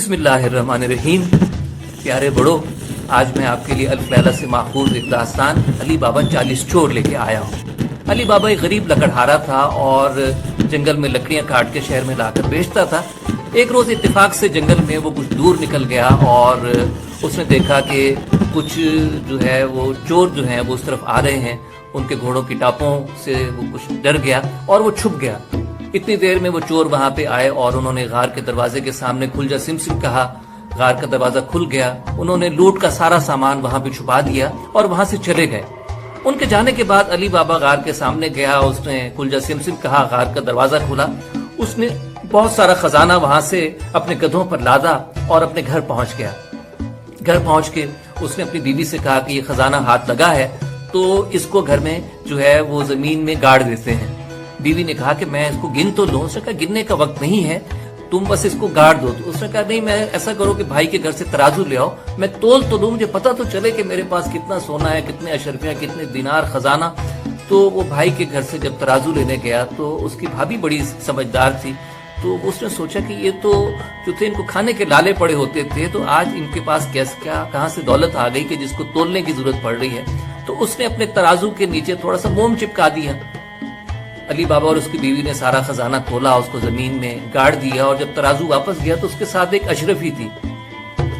बिस्मिल्लाहिर्रहमानिर्रहीम। प्यारे बड़ो, आज मैं आपके लिए अल्फ लैला से माखूज एक दास्तान अली बाबा 40 चोर लेके आया हूँ। अली बाबा एक गरीब लकड़हारा था और जंगल में लकड़ियाँ काट के शहर में लाकर बेचता था। एक रोज़ इत्तेफाक से जंगल में वो कुछ दूर निकल गया और उसने देखा कि कुछ जो है वो चोर जो हैं वो उस तरफ आ रहे हैं। उनके घोड़ों की टापों से वो कुछ डर गया और वो छुप गया। इतनी देर में वो चोर वहां पे आए और उन्होंने गार के दरवाजे के सामने खुल जा सिम सिम कहा। गार का दरवाजा खुल गया। उन्होंने लूट का सारा सामान वहां पे छुपा दिया और वहां से चले गए। उनके जाने के बाद अली बाबा गार के सामने गया। उसने खुलजा सिम सिम कहा, गार का दरवाजा खुला। उसने बहुत सारा खजाना वहां से अपने गधों पर लादा और अपने घर पहुंच गया। घर पहुंच के उसने अपनी बीवी से कहा कि ये खजाना हाथ लगा है तो इसको घर में जो है वो जमीन में गाड़ देते हैं। बीवी ने कहा कि मैं इसको गिन तो लूं। उसने कहा गिनने का वक्त नहीं है, तुम बस इसको गाड़ दो। तो उसने कहा नहीं, मैं ऐसा करो कि भाई के घर से तराजू ले आओ, मैं तोल तो लूं, मुझे पता तो चले कि मेरे पास कितना सोना है, कितने अशरफियां, कितने दिनार खजाना। तो वो भाई के घर से जब तराजू लेने गया तो उसकी भाभी बड़ी समझदार थी। तो उसने सोचा कि ये तो जो थे इनको खाने के लाले पड़े होते थे, तो आज इनके पास कहाँ से दौलत आ गई कि जिसको तोलने की जरूरत पड़ रही है। तो उसने अपने तराजू के नीचे थोड़ा सा मोम चिपका दिया। अली बाबा और उसकी बीवी ने सारा खजाना खोला, उसको जमीन में गाड़ दिया और जब तराजू वापस गया तो उसके साथ एक अशरफी थी।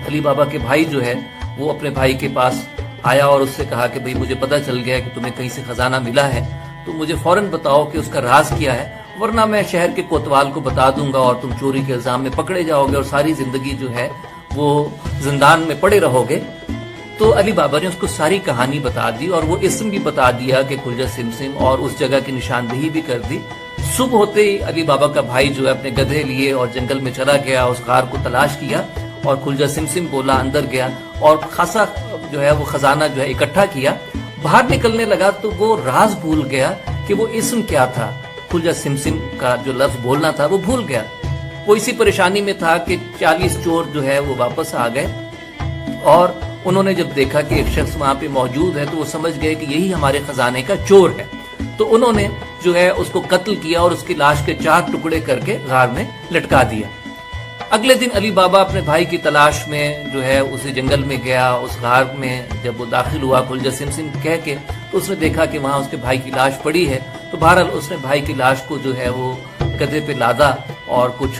अली बाबा के भाई जो है वो अपने भाई के पास आया और उससे कहा कि भाई मुझे पता चल गया कि तुम्हें कहीं से खजाना मिला है, तो मुझे फौरन बताओ कि उसका राज क्या है, वरना मैं शहर के कोतवाल को बता दूंगा और तुम चोरी के इल्जाम में पकड़े जाओगे और सारी जिंदगी जो है वो जिंदान में पड़े रहोगे। तो अली बाबा ने उसको सारी कहानी बता दी और वो इसम भी बता दिया कि खुलजा सिम सिम, और उस जगह की निशानदेही भी कर दी। सुबह होते ही अली बाबा का भाई जो है अपने गधे लिए और जंगल में चला गया, उस गार को तलाश किया और खुलजा सिम सिम बोला अंदर गया और खासा जो है वो खजाना जो है इकट्ठा किया। बाहर निकलने लगा तो वो राज भूल गया कि वो इसम क्या था। खुलजा सिम सिम का जो लफ्ज बोलना था वो भूल गया। वो इसी परेशानी में था कि 40 चोर जो है वो वापस आ गए और उन्होंने जब देखा कि एक शख्स वहां पे मौजूद है तो वो समझ गए कि यही हमारे खजाने का चोर है। तो उन्होंने जो है उसको कत्ल किया और उसकी लाश के 4 टुकड़े करके गार में लटका दिया। अगले दिन अली बाबा अपने भाई की तलाश में जो है उसी जंगल में गया। उस गार में जब वो दाखिल हुआ खुलजा सिम सिम कह के, तो उसने देखा कि वहां उसके भाई की लाश पड़ी है। तो बहरहाल उसने भाई की लाश को जो है वो गधे पे लादा और कुछ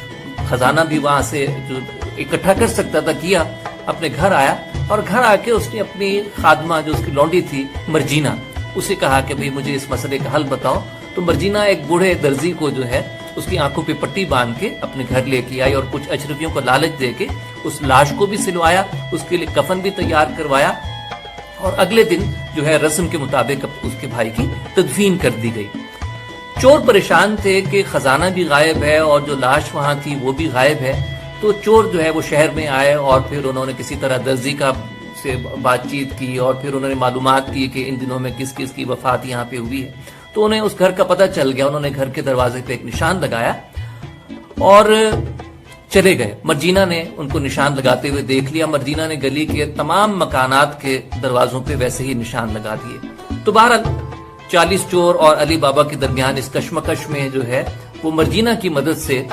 खजाना भी वहां से जो इकट्ठा कर सकता था किया। अपने घर आया और घर आके उसने अपनी खादमा जो उसकी लौंडी थी मर्जीना, उसे कहा कि भाई मुझे इस मसले का हल बताओ। तो मर्जीना एक बूढ़े दर्जी को जो है उसकी आंखों पे पट्टी बांध के अपने घर लेके आई और कुछ अशरफियों को लालच दे के उस लाश को भी सिलवाया, उसके लिए कफन भी तैयार करवाया और अगले दिन जो है रस्म के मुताबिक उसके भाई की तदफीन कर दी गई। चोर परेशान थे कि खजाना भी गायब है और जो लाश वहां थी वो भी गायब है। तो चोर जो है वो शहर में आए और फिर उन्होंने किसी तरह दर्जी का से बातचीत की और फिर उन्होंने मालूमात की कि इन दिनों में किस किस की वफात यहाँ पे हुई है। तो उन्हें उस घर का पता चल गया। उन्होंने घर के दरवाजे पे एक निशान लगाया और चले गए। मर्जीना ने उनको निशान लगाते हुए देख लिया। मर्जीना ने गली के तमाम मकानात के दरवाजों पे वैसे ही निशान लगा दिए। तो बहरहाल 40 चोर और अली बाबा के दरमियान इस कश्मकश में जो है वो मर्जीना की मदद से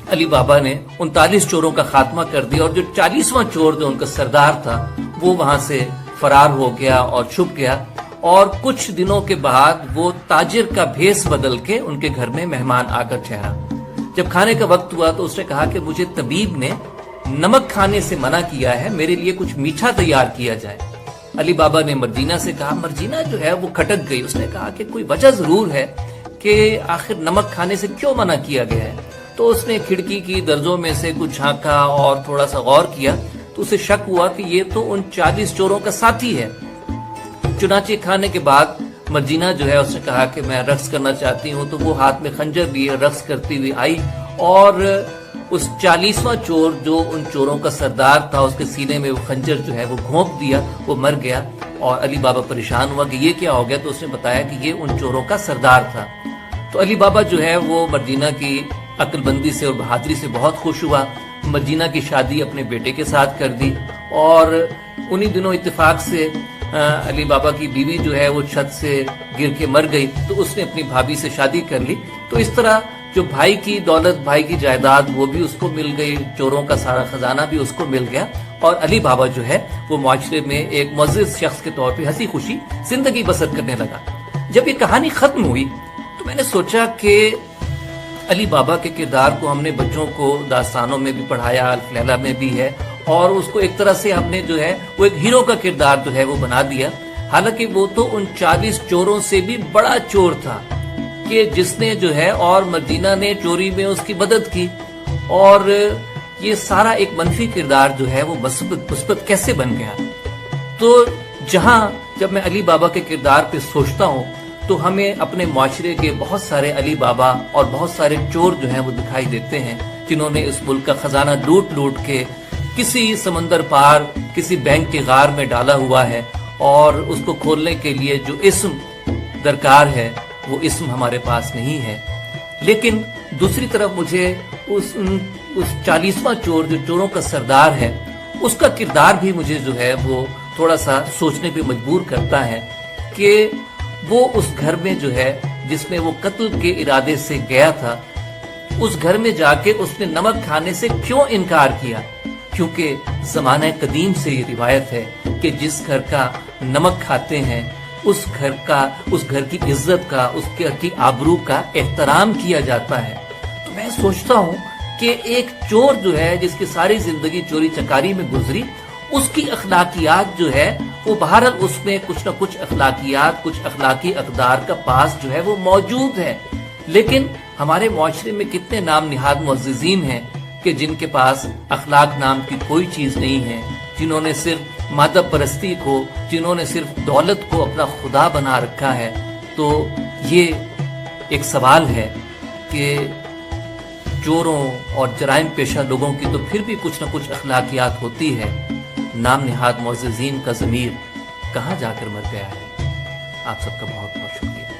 अली बाबा ने 39 चोरों का खात्मा कर दिया और जो 40वां चोर जो उनका सरदार था वो वहां से फरार हो गया और छुप गया। और कुछ दिनों के बाद वो ताजिर का भेस बदल के उनके घर में मेहमान आकर ठहरा। जब खाने का वक्त हुआ तो उसने कहा कि मुझे तबीब ने नमक खाने से मना किया है, मेरे लिए कुछ मीठा तैयार किया जाए। अली बाबा ने मर्जीना से कहा। मर्जीना जो है वो खटक गई। उसने कहा कि कोई वजह जरूर है कि आखिर नमक खाने से क्यों मना किया गया है। तो उसने खिड़की की दर्जों में से कुछ झांका और थोड़ा सा गौर किया तो उसे शक हुआ कि ये तो उन 40 चोरों का साथी है। चुनाचे खाने के बाद मर्जीना जो है उसने कहा कि मैं रक्स करना चाहती हूँ। तो वो हाथ में खंजर लिए रक्स करती हुई आई और उस 40वां चोर जो उन चोरों का सरदार था उसके सीने में वो खंजर जो है वो घोंप दिया, वो मर गया। और अली बाबा परेशान हुआ कि ये क्या हो गया। तो उसने बताया कि ये उन चोरों का सरदार था। तो अली बाबा जो है वो मर्जीना की अक्लबंदी से और बहादुरी से बहुत खुश हुआ। मर्जीना की शादी अपने बेटे के साथ कर दी और उन्हीं दिनों इत्तेफाक से अली बाबा की बीवी जो है वो छत से गिर के मर गई। तो उसने अपनी भाभी से शादी कर ली। तो इस तरह जो भाई की दौलत, भाई की जायदाद, वो भी उसको मिल गई, चोरों का सारा खजाना भी उसको मिल गया, और अली बाबा जो है वो माशरे में एक मुअज़्ज़िज़ शख्स के तौर पे हंसी खुशी जिंदगी बसर करने लगा। जब ये कहानी खत्म हुई तो मैंने सोचा कि अली बाबा के किरदार को हमने बच्चों को दास्तानों में भी पढ़ाया, अल्फ लैला में भी है, और उसको एक तरह से हमने जो है वो एक हीरो का किरदार जो है वो बना दिया। हालांकि वो तो उन 40 चोरों से भी बड़ा चोर था कि जिसने जो है, और मदीना ने चोरी में उसकी मदद की, और ये सारा एक मनफी किरदार जो है वो मुस्बत कैसे बन गया। तो जब मैं अली बाबा के किरदार पे सोचता हूँ तो हमें अपने माशरे के बहुत सारे अली बाबा और बहुत सारे चोर जो हैं वो दिखाई देते हैं, जिन्होंने इस मुल्क का खजाना लूट लूट के किसी समंदर पार किसी बैंक के गार में डाला हुआ है, और उसको खोलने के लिए जो इस्म दरकार है वो इस्म हमारे पास नहीं है। लेकिन दूसरी तरफ मुझे उस 40वां चोर जो चोरों का सरदार है, उसका किरदार भी मुझे जो है वो थोड़ा सा सोचने पे मजबूर करता है कि वो उस घर में जो है जिसमें वो कत्ल के इरादे से गया था, उस घर में जाके उसने नमक खाने से क्यों इनकार किया। क्योंकि ज़माने कदीम से ये रिवायत है कि जिस घर का नमक खाते हैं उस घर की इज्जत का, उस घर की आबरू का एहतराम किया जाता है। तो मैं सोचता हूँ कि एक चोर जो है जिसकी सारी जिंदगी चोरी चकारी में गुजरी, उसकी अखलाकियात जो है वो बहरहाल उसमें कुछ न कुछ अखलाकियात, कुछ अखलाकी अक़दार का पास जो है वो मौजूद है। लेकिन हमारे माशरे में कितने नाम निहाद मुअज़्ज़िज़ीन हैं कि जिनके पास अखलाक नाम की कोई चीज नहीं है, जिन्होंने सिर्फ मादा परस्ती को, जिन्होंने सिर्फ दौलत को अपना खुदा बना रखा है। तो ये एक सवाल है कि चोरों और जराइम पेशा लोगों की तो फिर भी कुछ न कुछ अखलाकियात होती है, नाम निहाद मुअज़्ज़िज़ीन का ज़मीर कहाँ जाकर मर गया है। आप सबका बहुत बहुत शुक्रिया।